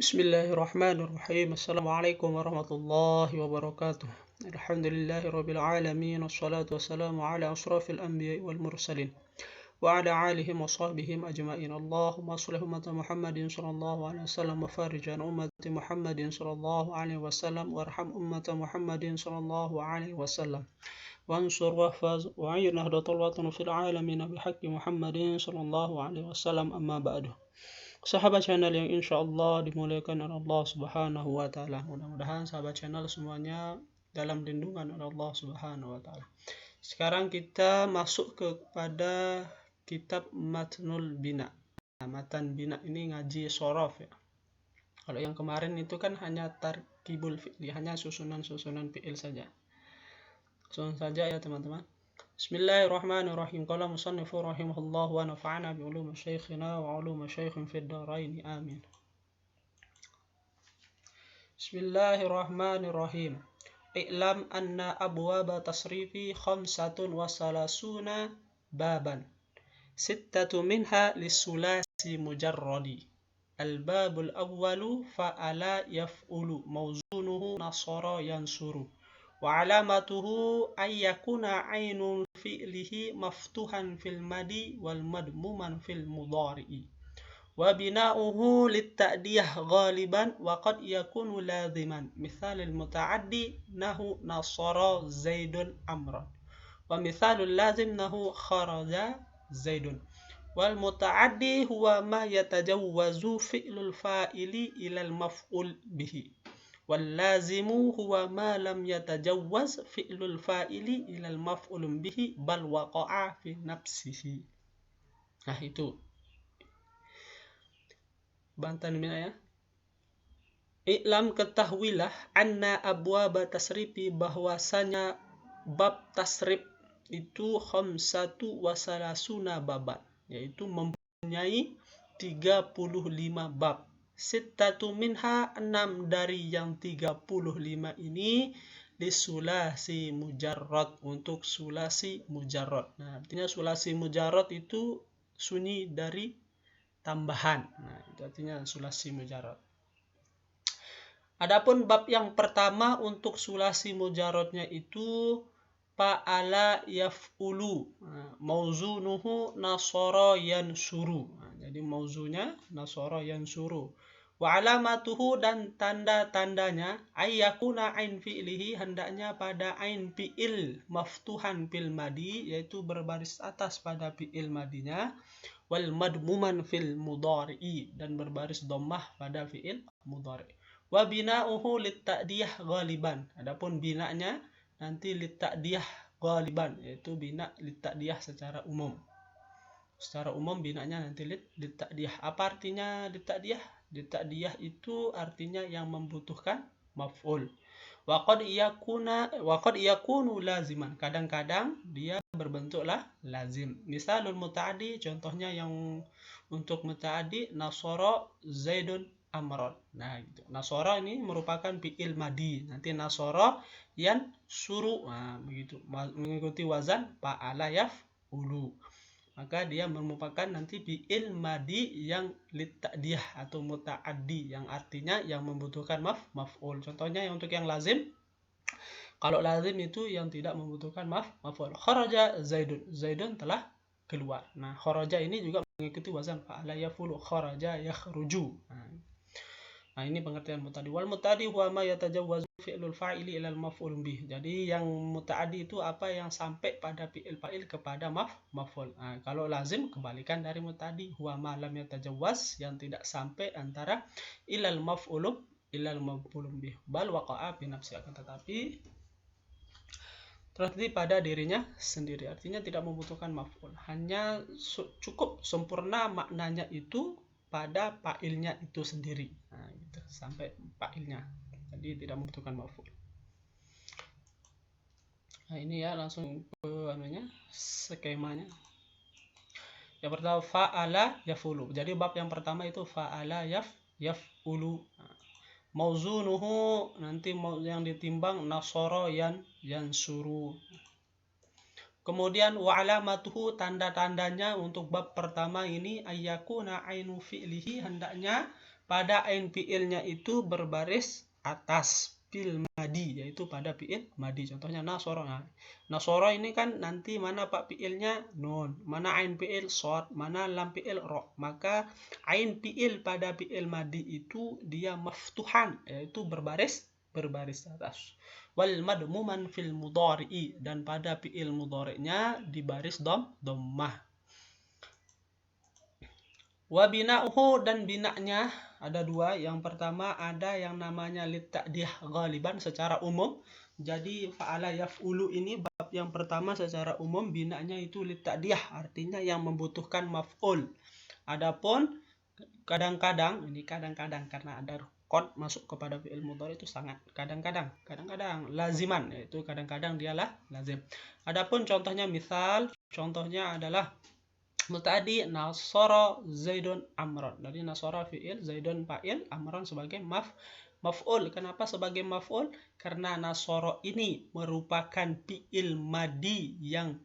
Bismillahirrahmanirrahim. Assalamualaikum warahmatullahi wabarakatuh. Alhamdulillahirabbil alamin wassalatu wassalamu ala asyrafil anbiya'i wal mursalin wa ala alihi wa sahbihi ajma'in. Allahumma shalli ummata Muhammadin sallallahu alaihi wasallam wa farij an ummati Muhammadin sallallahu alaihi wasallam warham ummata Muhammadin sallallahu alaihi wasallam. Wansur wahfaz wa ayyid nahdatul watan fil alamin bihaqqi Muhammadin sallallahu alaihi wasallam amma ba'du. Sahabat channel yang insya Allah dimuliakan oleh Allah Subhanahu wa Ta'ala. Mudah-mudahan sahabat channel semuanya dalam lindungan oleh Allah Subhanahu wa Ta'ala. Sekarang kita masuk kepada kitab Matnul Bina. Nah, Matan Bina ini ngaji sorof ya. Kalau yang kemarin itu kan hanya tarkibul fi'li, hanya susunan-susunan fi'il saja. Langsung saja ya teman-teman. Bismillahirrahmanirrahim. Qala musannifu rahimahullah wa nafa'ana bi ulumi syekhina wa ulumi syekhin fid dharain. Amin. Bismillahirrahmanirrahim. I'lam anna abwaba tasrifi khamsatun wa salasuna baban. Sittatu minha lisulasi mujarradi. Al-babul awwalu fa'ala yaf'ulu mawzunuhu nasara yansuru. Wa alamatuhu ayyakuna ainul fi'lihi maftuhan fil madi wal madmuman fil mudhari'i. Wa bina'uhu litta'diyah ghaliban wa qad yakunu laziman. Mithalul muta'addi nahu nasara zaidun amran. Wa mithalul lazim nahu kharaja zaidun. Wal muta'addi huwa ma yatajawwazu fi'lul fa'ili ilal maf'ul bihi. Wallazimu huwa ma lam yatajawwaz fi'lul fa'ili ilal maf'ulun bihi bal waqa'a fi nafsihi. Nah itu bantahan bina ya. I'lam ketahuilah anna abwaba tasrifi bahwasanya bab tasrif itu khamsatu wa salasuna baban, yaitu mempunyai 35 bab. Sittatu minha 6 dari yang 35 ini lisulasi mujarrad, untuk sulasi mujarrad. Nah, artinya sulasi mujarrad itu sunyi dari tambahan. Nah, itu artinya sulasi mujarrad. Adapun bab yang pertama untuk sulasi mujarradnya itu fa'ala yaf'ulu. Nah, mauzunuhu nasara yansuru. Nah, jadi mauzunya nasara yansuru. Wa alamatuhu, dan tanda-tandanya ayyakuna ain fi'lihi, hendaknya pada ain fi'il maftuhan fil madi, yaitu berbaris atas pada fi'il madinya, wal madmuman fil mudhari'i, dan berbaris dhammah pada fi'il mudhari'. Wa bina'uhu litta'diyah ghaliban. Adapun bina'nya nanti litta'diyah ghaliban, yaitu bina litta'diyah secara umum. Secara umum bina'nya nanti litta'diyah. Apa artinya litta'diyah? Litta'diyah itu artinya yang membutuhkan maf'ul. Wa qad yakunu laziman. Kadang-kadang dia berbentuklah lazim. Misalul muta'addi, contohnya yang untuk muta'addi nasara zaidun amron. Nah, gitu. Nasara ini merupakan fi'il madi. Nanti nasara yang suruh. Nah, begitu. Mengikuti wazan fa'ala yaf'ulu. Maka dia merupakan nanti fi'il madi yang litta'diyah atau muta'addi, yang artinya yang membutuhkan maf'ul. Contohnya yang untuk yang lazim, kalau lazim itu yang tidak membutuhkan maf'ul. Kharaja zaidun. Zaidun telah keluar. Nah, kharaja ini juga mengikuti wazan fa'ala yaf'ulu. Kharaja yakhruju. Nah, ini pengertian muta'addi. Wal muta'addi huwa ma yatajawwazu fi'lul fa'ili ilal maf'ul bih. Jadi yang muta'addi itu apa yang sampai pada fi'il fa'il kepada maf'ul. Nah, kalau lazim kebalikan dari muta'addi, huwa ma lam yatajawwaz, yang tidak sampai antara ilal maf'ul bih bal waqa'a fi nafsi, akan tetapi terjadi pada dirinya sendiri. Artinya tidak membutuhkan maf'ul. Hanya cukup sempurna maknanya itu pada fa'ilnya itu sendiri. Nah, gitu, sampai fa'ilnya. Jadi tidak membutuhkan maf'ul. Nah, ini ya langsung ke skemanya. Yang pertama fa'ala yaf'ulu. Jadi bab yang pertama itu fa'ala yaf'ulu. Nah, mauzunuhu nanti yang ditimbang nasara yansuru. Kemudian wa alamatuhu, tanda-tandanya untuk bab pertama ini ayyakuna ainu fi'lihi, hendaknya pada ain fi'ilnya itu berbaris atas fil madi, yaitu pada fi'il madi. Contohnya nasoro. Nah, nasoro ini kan nanti mana pak fi'ilnya nun, mana ain fi'il shad, mana lam fi'il ro. Maka ain fi'il pada fi'il madi itu dia maftuhan, yaitu berbaris atas. Wal madmuman fil mudhari'i, dan pada fi'il mudhari'nya di baris dhammah. Wa bina'uhu, dan bina'nya ada dua. Yang pertama ada yang namanya litta'dih ghaliban secara umum. Jadi fa'ala yaf'ulu ini bab yang pertama secara umum bina'nya itu litta'dih, artinya yang membutuhkan maf'ul. Adapun kadang-kadang, ini kadang-kadang karena ada qad masuk kepada fi'il mudhari itu sangat kadang-kadang laziman, yaitu kadang-kadang dialah lazim. Adapun contohnya misal, contohnya adalah muta'addi nasara zaidun amron. Dari nasara fi'il, zaidun fa'il, amron sebagai maf'ul. Kenapa sebagai maf'ul? Karena nasara ini merupakan fi'il madi yang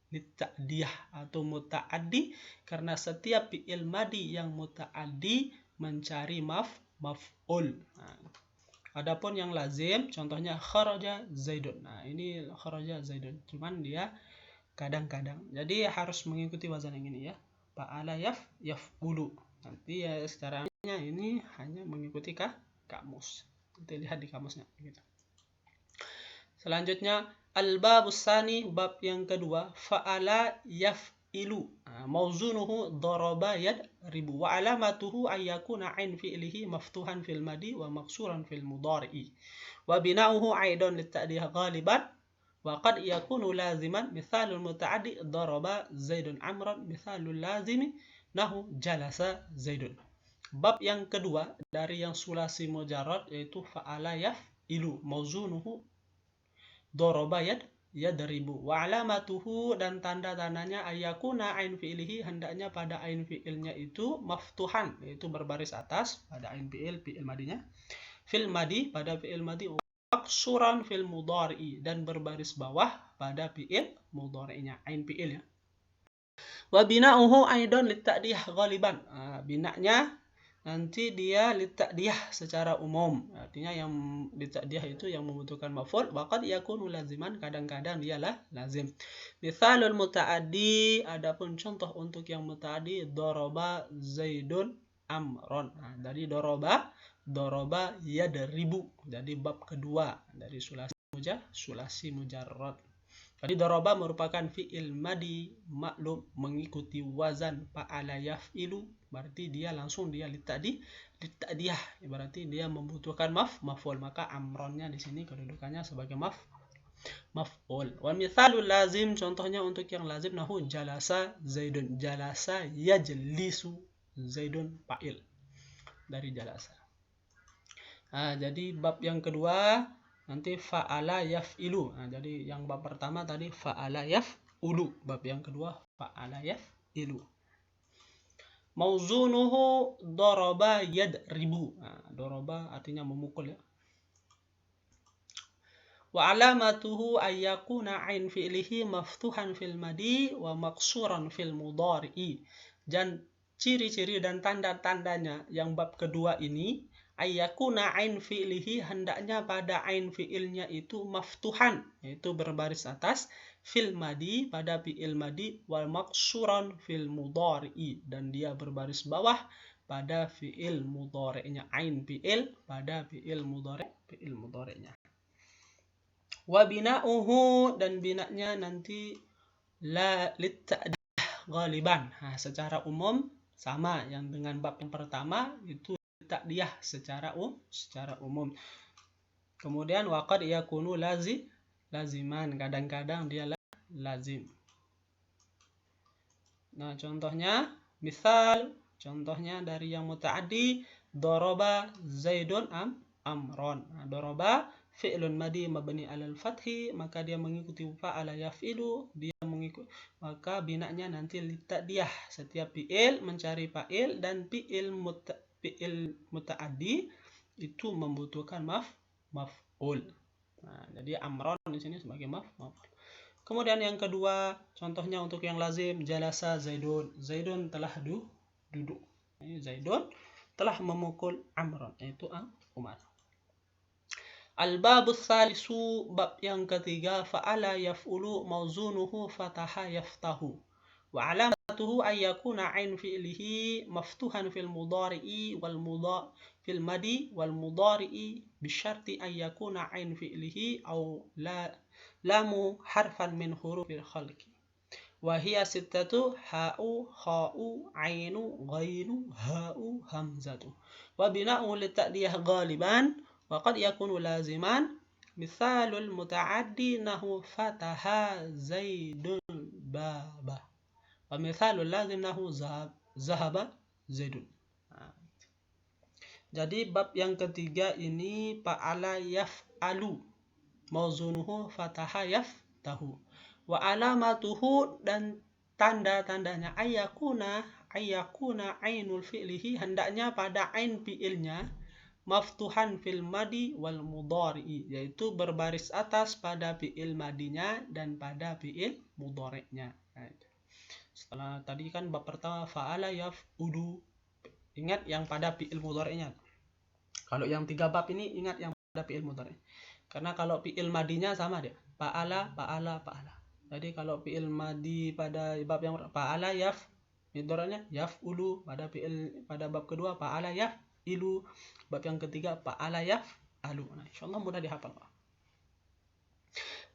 lita'diyah atau muta'addi, karena setiap fi'il madi yang muta'addi mencari maf'ul. Nah, adapun yang lazim contohnya kharaja zaidun. Nah, ini kharaja zaidun, cuman dia kadang-kadang. Jadi harus mengikuti wazan yang ini ya. Fa'ala yaf'ulu. Nanti ya secara ini hanya mengikuti kamus. Nanti lihat di kamusnya gitu. Selanjutnya al-babus tsani, bab yang kedua, fa'ala yaf'ilu. Mauzunuhu daraba yadribu wa alamatuhu ay yakuna ain fi'lihi maftuhan fil madi wa maksuran fil mudhari'i. Wa bina'uhu aidan lit-ta'dih ghaliban wa qad yakunu laziman. Mithalul muta'addi daraba zaidun amran, mithalul lazimi nahu jalasa zaidun. Bab yang kedua dari yang sulasi mujarrad yaitu fa'ala yaf'ilu. Mauzunuhu daraba yadribu wa alamatuhu, dan tanda-tandanya ayakuna ain fi'lihi, hendaknya pada ain fi'ilnya itu maftuhan, yaitu berbaris atas pada ain fi'il madinya, fil madi pada fi'il madi, maksuran fil mudhari'i, dan berbaris bawah pada fi'il mudhari'nya, ain fi'il ya. Wa bina'uhu aidan litta'dih ghaliban. Bina'nya nanti dia litta'diyah secara umum, artinya yang litta'diyah itu yang membutuhkan maf'ul. Waqad yakunu laziman, kadang-kadang dialah lazim. Mithalul muta'addi, adapun contoh untuk yang muta'addi, daraba zaidun amron. Dari daraba yadribu, jadi bab kedua dari sulasi mujarrad. Jadi daraba merupakan fi'il madi maklum mengikuti wazan fa'ala yaf'ilu, berarti dia langsung dia litta'diyah, berarti dia membutuhkan maf'ul, maka amronnya di sini kedudukannya sebagai maf'ul. Wa mithalul lazim, contohnya untuk yang lazim nahu jalasa zaidun. Jalasa yajlisu zaidun fa'il dari jalasa. Jadi bab yang kedua nanti fa'ala yaf'ilu. Jadi yang bab pertama tadi fa'ala yaf'ulu, bab yang kedua fa'ala yaf'ilu. Mauzunuhu daraba yadribu. Daraba artinya memukul ya. Wa alamatuhu ayyakuna ain fi'lihi maftuhan fil madi wa maksuran fil mudhari'i. Dan ciri-ciri dan tanda-tandanya yang bab kedua ini, ayyakuna ain fi'lihi, hendaknya pada ain fi'ilnya itu maftuhan, yaitu berbaris atas, fil madi pada fi'il madi, wal maksuran fil mudhari'i, dan dia berbaris bawah pada fi'il mudhari'nya, ain fi'il pada fi'il mudhari'nya. Wa bina'uhu, dan bina'nya nanti la litta'dih ghaliban. Secara umum sama yang dengan bab yang pertama, itu ta'diyah secara umum. Kemudian waqad yakunu laziman, kadang-kadang dia lazim. Nah, contohnya misal, contohnya dari yang muta'addi daraba zaidun amron. Daraba fi'lun madi mabni 'alal fathi, maka dia mengikuti fa'ala yaf'ilu, dia mengikuti, maka bina'nya nanti litta'diyah. Setiap fi'il mencari fa'il, dan fi'il muta'addi itu membutuhkan maf'ul. Jadi amron di sini sebagai maf'ul. Kemudian yang kedua, contohnya untuk yang lazim, jalasa zaidun. Zaidun telah duduk. Ini zaidun telah memukul Amran, yaitu Umar. Al-babus salisu, bab yang ketiga, fa'ala yaf'ulu mauzunuhu fataha yaftahu. Wa alamatuhu an yakuna ain fi'lihi maftuhan fil mudhari'i wal fil madi wal mudhari'i bisyarti an yakuna ain fi'lihi aw lamu harfan min hurufil khalqi. Wa hiya sittatu: ha'u, kha'u, ainu, ghainu, ha'u, hamzatu. Wa bina'u lita'diyah ghaliban wa qad yakunu laziman. Mithalul muta'addi nahu fataha zaidun baba. Wa mithalul lazim nahu zahaba zaidun. Jadi bab yang ketiga ini fa'ala yaf'alu mauzunuhu fataha yaftahu. Wa alamatuhu, dan tanda-tandanya ayakuna ainul fi'lihi, hendaknya pada ain fi'ilnya maftuhan fil madi wal mudhari'i, yaitu berbaris atas pada fi'il madinya dan pada fi'il mudhari'nya. Setelah tadi kan bab pertama fa'ala yaf'ulu, ingat yang pada fi'il mudhari'nya. Kalau yang 3 bab ini ingat yang pada fi'il mudhari'. Karena kalau fi'il madinya sama dia, fa'ala. Jadi kalau fi'il madi pada bab yang fa'ala mudhari'nya yaf'ulu, pada bab kedua fa'ala yaf'ilu, bab yang ketiga fa'ala yaf'alu. Nah, insyaallah mudah dihafal.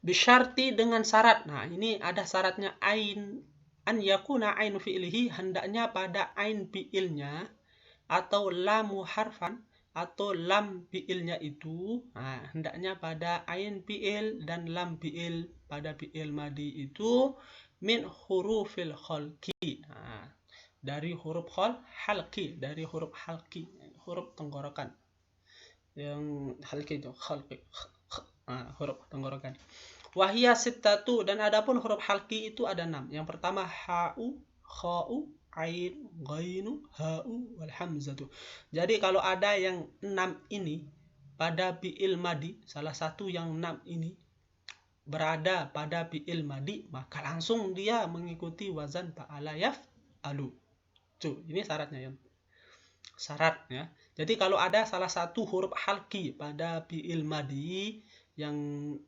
Bisyarti, dengan syarat. Nah, ini ada syaratnya, an yakuna ain fi'lihi, hendaknya pada ain fi'ilnya atau lamu harfan atau lam fi'ilnya itu, hendaknya pada ain fi'il dan lam fi'il pada fi'il madi itu min hurufil khalqi, dari huruf halqi, huruf tenggorokan. Yang halqi itu khalqi, huruf tenggorokan. Wahia sittatu, dan adapun huruf halqi itu ada 6. Yang pertama ha'u, kha'u, ain, ghainu, ha'u, wal hamzatu. Jadi kalau ada yang 6 ini pada fi'il madi, salah satu yang 6 ini berada pada fi'il madi, maka langsung dia mengikuti wazan fa'ala yaf'alu. Tuh, ini syaratnya ya. Syarat ya. Jadi kalau ada salah satu huruf halqi pada fi'il madi,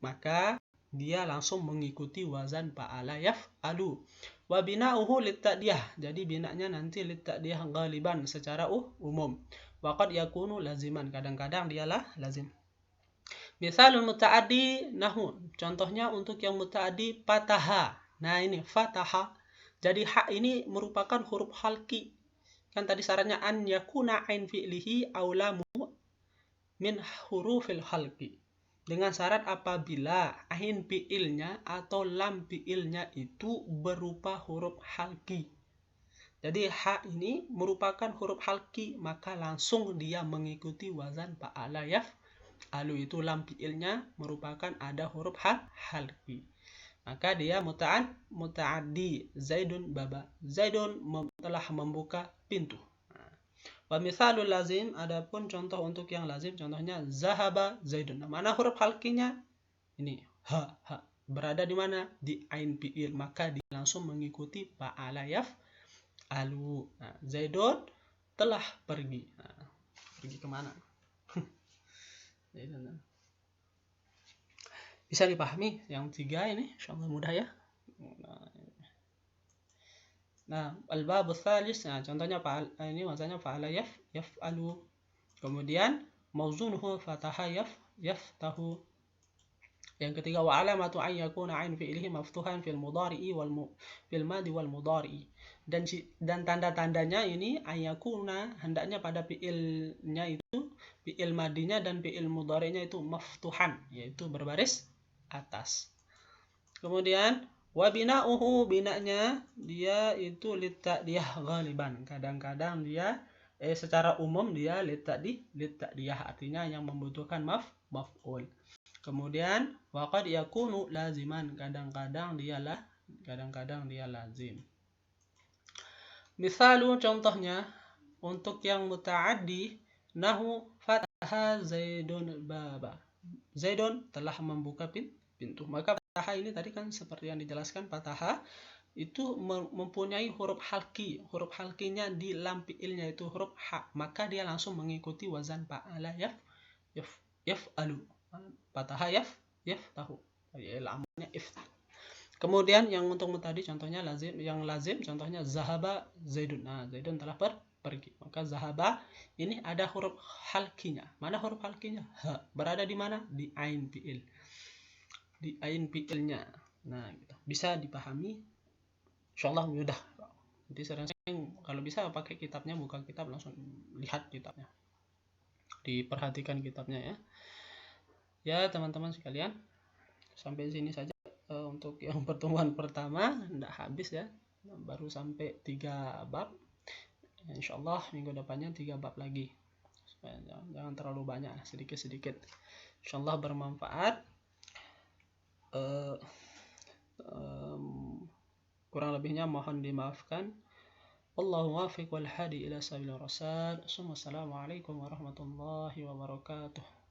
maka dia langsung mengikuti wazan fa'ala yaf'alu. Wa bina'uhu litta'diyah, jadi binanya nanti litta'diyah ghaliban secara umum. Wa qad yakunu laziman, kadang-kadang dialah lazim. Misalul muta'addi nahu, contohnya untuk yang muta'addi fataha. Nah, ini fataha. Jadi ha ini merupakan huruf halqi. Kan tadi syaratnya an yakuna ain fi'lihi aw lamu min hurufil halqi. Dengan syarat apabila ain fi'ilnya atau lam fi'ilnya itu berupa huruf halqi. Jadi ha ini merupakan huruf halqi, maka langsung dia mengikuti wazan fa'ala yaf'alu, itu lam fi'ilnya merupakan ada huruf halqi. Maka dia muta'addi, zaidun baba, zaidun telah membuka pintu. Wa mithalul lazim, adapun contoh untuk yang lazim, contohnya zahaba zaidun. Nah, mana huruf halqinya? Ini ha. Berada di mana? Di ain fi'il, maka dia langsung mengikuti fa'ala yaf'alu. Nah, zaidun telah pergi. Nah, pergi kemana? Bisa dipahami yang 3 ini? Insyaallah mudah ya. Nah, al-babu tsalis, nah contohnya ini wazannya fa'ala yaf'alu. Kemudian mauzunuhu fataha yaftahu. Yang ketiga wa alamatu an yakuna ain fi'lihi maftuhan fil mudhari'i fil madi wal mudhari'i. Dan tanda-tandanya ini ayakuna, hendaknya pada fi'ilnya itu, fi'il madinya dan fi'il mudhari'nya itu maftuhan, yaitu berbaris atas. Kemudian wa bina'uhu, bina'nya dia itu litta'diyah ghaliban. Kadang-kadang dia secara umum dia litta'diyah, artinya yang membutuhkan maf'ul. Kemudian wa qad yakunu laziman, kadang-kadang dia lazim. Misalu, contohnya untuk yang muta'addi nahu fataha zaidun baba. Zaidun telah membuka pintu. Maka fataha ini tadi kan seperti yang dijelaskan, fataha itu mempunyai huruf halki. Huruf halkinya di lam fi'ilnya itu huruf ha, maka dia langsung mengikuti wazan fa'ala yaf'alu. Fathah yaftahu. Lamnya iftah. Kemudian yang untuk tadi contohnya lazim, yang lazim contohnya zahaba zaidun. Nah, zaidun telah pergi. Maka zahaba ini ada huruf halkinya. Mana huruf halkinya? Ha. Berada di mana? Di ain fi'il. Di ain fi'ilnya. Nah, gitu. Bisa dipahami. Insyaallah mudah. Nanti sering-sering kalau bisa pakai kitabnya, buka kitab langsung lihat kitabnya. Diperhatikan kitabnya ya. Ya, teman-teman sekalian. Sampai sini saja untuk yang pertemuan pertama, tidak habis ya. Baru sampai 3 bab. Insyaallah minggu depannya 3 bab lagi. Jangan terlalu banyak, sedikit-sedikit. Insyaallah bermanfaat. Kurang lebihnya mohon dimaafkan. Wallahu muwaffiq wal hadi ila sabilir rasyad. Assalamualaikum warahmatullahi wabarakatuh.